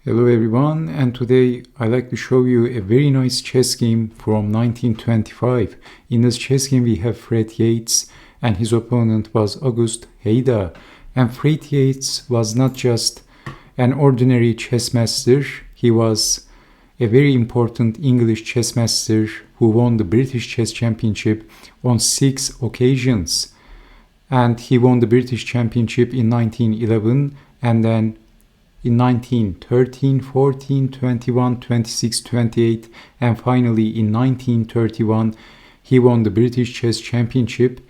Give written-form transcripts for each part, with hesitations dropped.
Hello everyone, and today I like to show you a very nice chess game from 1925. In this chess game we have Fred Yates and his opponent was August Haida. And Fred Yates was not just an ordinary chess master, he was a very important English chess master who won the British Chess Championship on 6 occasions. And he won the British Championship in 1911 and then in 1913, 14, 21, 26, 28, and finally in 1931, he won the British Chess Championship.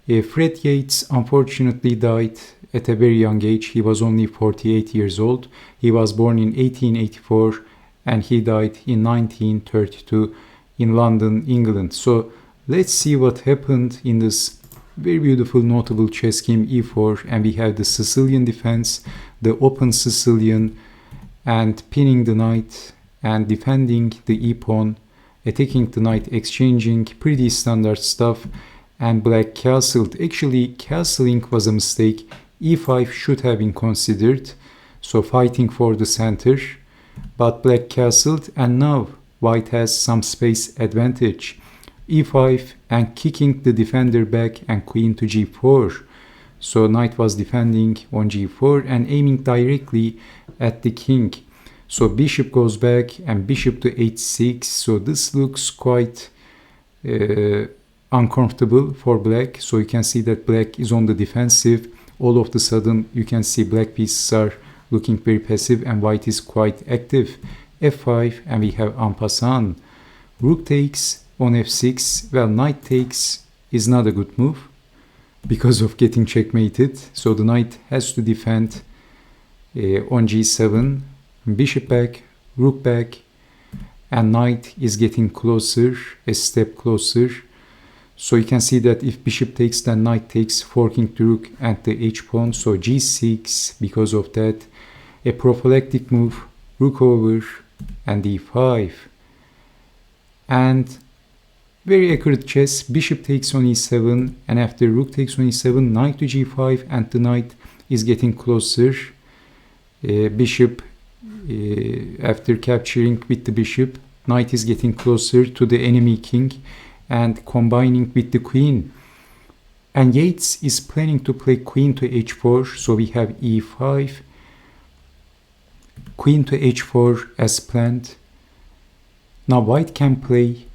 Fred Yates unfortunately died at a very young age. He was only 48 years old. He was born in 1884 and he died in 1932 in London, England. So let's see what happened in this very beautiful notable chess game e4, and we have the Sicilian defense, the open Sicilian, and pinning the knight and defending the e-pawn, attacking the knight, exchanging pretty standard stuff, and black castled. Actually, castling was a mistake. e5 should have been considered, so fighting for the center, but black castled, and now white has some space advantage. e5 and kicking the defender back and queen to g4. So knight was defending on g4 and aiming directly at the king. So bishop goes back and bishop to h6. So this looks quite uncomfortable for black. So you can see that black is on the defensive. All of a sudden you can see black pieces are looking very passive and white is quite active. f5 and we have en passant. Rook takes on f6. Well, knight takes is not a good move because of getting checkmated. So the knight has to defend on g7, bishop back, rook back, and knight is getting closer, a step closer. So you can see that if bishop takes, then knight takes, forking the rook and the h-pawn. So g6, because of that, a prophylactic move, rook over, and e5. And very accurate chess, bishop takes on e7, and after rook takes on e7, knight to g5, and the knight is getting closer. Bishop, after capturing with the bishop, knight is getting closer to the enemy king and combining with the queen. And Yates is planning to play queen to h4, so we have e5, queen to h4 as planned. Now white can play.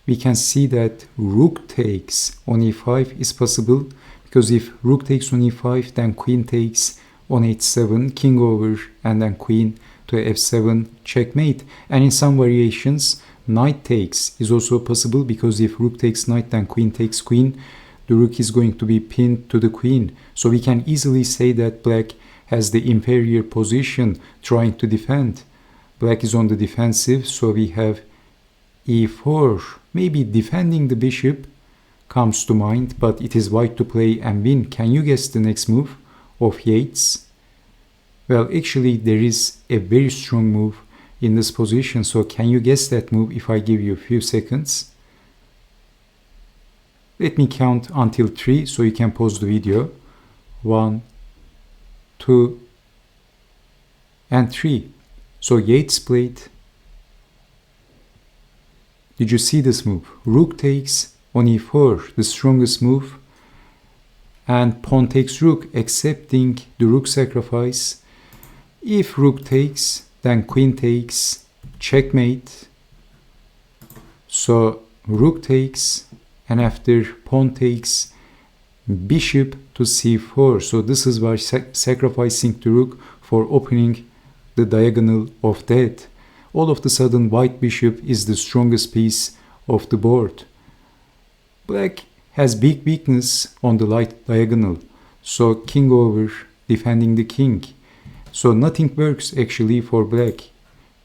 We can see that rook takes on e5 is possible, because if rook takes on e5, then queen takes on h7, king over, and then queen to f7, checkmate. And in some variations, knight takes is also possible, because if rook takes knight, then queen takes queen, the rook is going to be pinned to the queen. So we can easily say that black has the inferior position trying to defend. Black is on the defensive, so we have e4. Maybe defending the bishop comes to mind, but it is white to play and win. Can you guess the next move of Yates? Well, actually there is a very strong move in this position, so can you guess that move if I give you a few seconds? Let me count until 3 so you can pause the video. 1, 2, and 3. So Yates played. Did you see this move? Rook takes on e4, the strongest move, and pawn takes rook, accepting the rook sacrifice. If rook takes, then queen takes, checkmate. So rook takes, and after pawn takes, bishop to c4. So this is by sacrificing the rook for opening the diagonal of death. All of a sudden white bishop is the strongest piece of the board. Black has big weakness on the light diagonal, so king over, defending the king. So nothing works actually for black.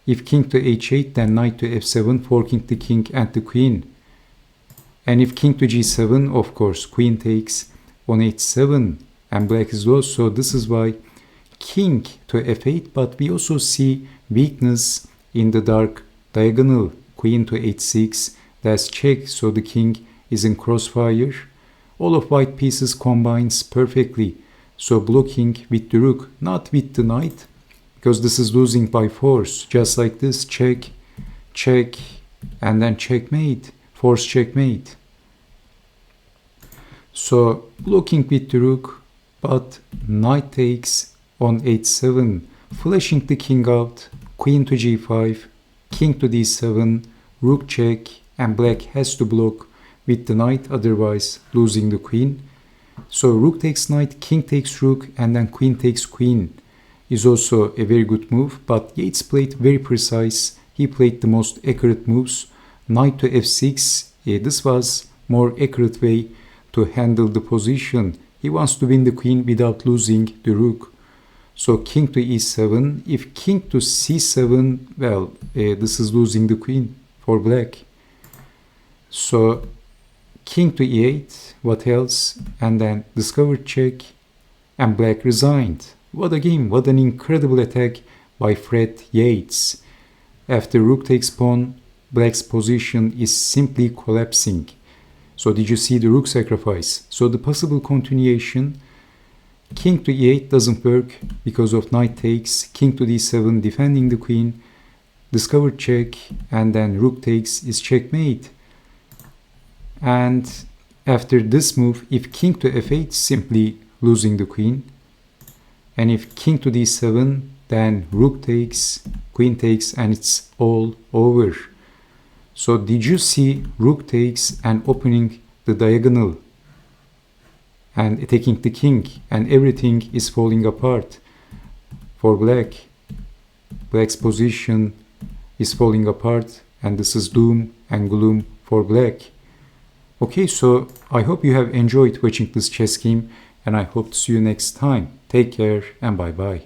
If king to h8, then knight to f7, forking the king and the queen. And if king to g7, of course, queen takes on h7 and black is lost. So this is why king to f8, but we also see weakness in the dark diagonal, queen to h6, that's check, so the king is in crossfire. All of white pieces combines perfectly, so blocking with the rook, not with the knight, because this is losing by force. Just like this, check, check, and then checkmate, force checkmate. So looking with the rook, but knight takes on h7, flashing the king out, queen to g5, king to d7, rook check, and black has to block with the knight, otherwise losing the queen. So rook takes knight, king takes rook, and then queen takes queen is also a very good move, but Yates played very precise. He played the most accurate moves. Knight to f6, this was more accurate way to handle the position. He wants to win the queen without losing the rook. So king to e7, if king to c7, well, this is losing the queen for black. So king to e8, what else? And then discovered check, and black resigned. What a game, what an incredible attack by Fred Yates. After rook takes pawn, black's position is simply collapsing. So did you see the rook sacrifice? So the possible continuation, king to e8 doesn't work because of knight takes, king to d7 defending the queen, discovered check, and then rook takes is checkmate. And after this move, if king to f8, simply losing the queen. And if king to d7, then rook takes, queen takes, and it's all over. So did you see rook takes and opening the diagonal and attacking the king, and everything is falling apart for black. Black's position is falling apart, and this is doom and gloom for black. Okay, so I hope you have enjoyed watching this chess game, and I hope to see you next time. Take care and bye bye.